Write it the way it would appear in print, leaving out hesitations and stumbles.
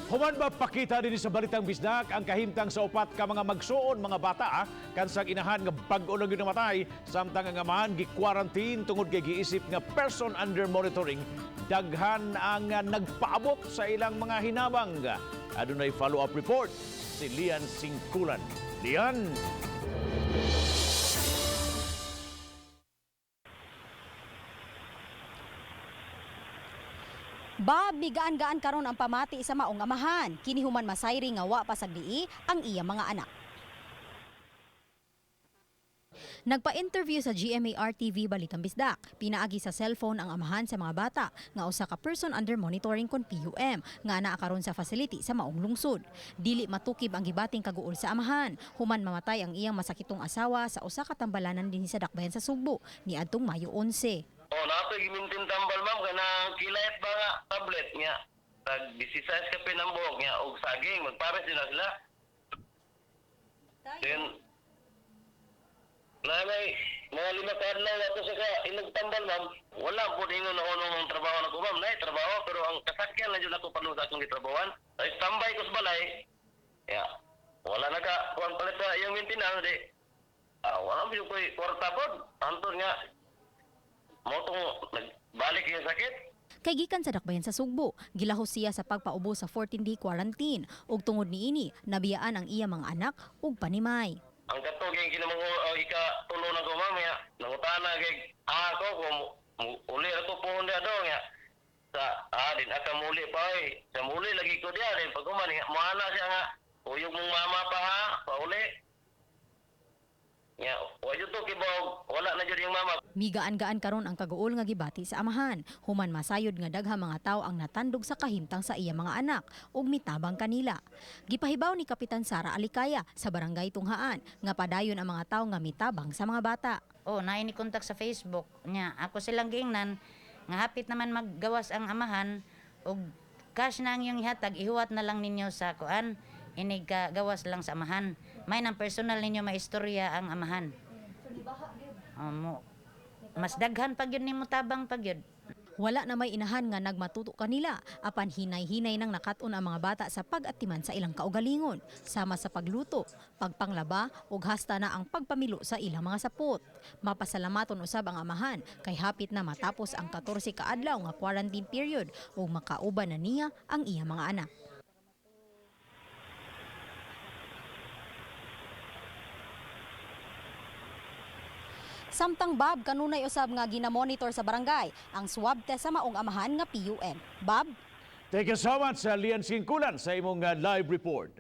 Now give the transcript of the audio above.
Human ba pakita din sa balitang bisdak ang kahimtang sa upat ka mga magsuon mga bata kansang inahan nga bag-o lang yun namatay samtang ang amahan gi-quarantine tungod kay giisip nga person under monitoring daghan ang nagpaabot sa ilang mga hinabang. Adunay follow-up report si Lian Singkulan. Lian. Bob, migaan-gaan karon ang pamati sa maong amahan. Kini human masayri nga wa pasagdii ang iya mga anak. Nagpa-interview sa GMA-RTV Balitang Bisdak. Pinaagi sa cellphone ang amahan sa mga bata nga usa ka person under monitoring kon PUM nga anaa karon sa facility sa maong lungsod. Dili matukib ang gibating kaguol sa amahan. Human mamatay ang iyang masakitong asawa sa usa ka tambalanan dinhi sa Dakbayan sa Sugbo niadtong Mayo 11. Nato gimintin tambal ma'am kanang kilayat ba nga tablet niya. Tag 16 ka pinambok niya og saging magpares sila. Then nanay mga 5 ka adlaw ato sa ka inagtambal ma'am. Wala po ingon na unong trabaho na ko ma'am. Nay trabaho pero ang kasakyan na jud ako palu sa akong gitrabawan. Ay tambay ko sa balay. Ya. Wala na ka kuan palit sa iyang maintenance di. Wala mo yung kwarta pod. Anton nga motong nagbalik yung sakit. Kay gikan sa Dakbayan sa Sugbo, gilahos siya sa pagpaubo sa 14-day quarantine ug tungod niini nabiyaan ang iya mga anak ug panimay. Ang katog yung kinamang ika-tulo na ko mamaya, nangutana kay ako kung uli ako po hindi daw nga. Sa din aka muli pa sa muli lagi ko diya rin pag kuman moana siya nga uyog mong mama pa ha pauli. Ya, wala to kibog, wala na jud yung mama. Migaan-gaan karon ang kaguol nga gibati sa amahan. Human masayod nga dagha mga tawo ang natandog sa kahimtang sa iya mga anak ug mitabang kanila. Gipahibaw ni Kapitan Sara Alikaya sa Barangay Tunghaan nga padayon ang mga tawo nga mitabang sa mga bata. Naay ni kontak sa Facebook nya. Ako silang giingnan nga hapit naman maggawas ang amahan ug cash na ang iyong ihatag ihuwat na lang ninyo sa kuan. Inig gawas lang sa amahan. May nang personal ninyo maistorya ang amahan. Mas daghan pag yun ni mo tabang pag yun. Wala na may inahan nga nagmatuto kanila apan hinay-hinay nang nakaton ang mga bata sa pag-atiman sa ilang kaugalingon sama sa pagluto, pagpanglaba ug hasta na ang pagpamilo sa ilang mga sapot. Mapasalamaton usab ang amahan kay hapit na matapos ang 14 ka adlaw nga quarantine period ug makauban na niya ang iya mga anak. Samtang Bob, kanunay usab nga ginamonitor sa barangay ang swab test sa maong amahan nga PUM. Bob? Thank you so much, Lian Singkulan, sa imong live report.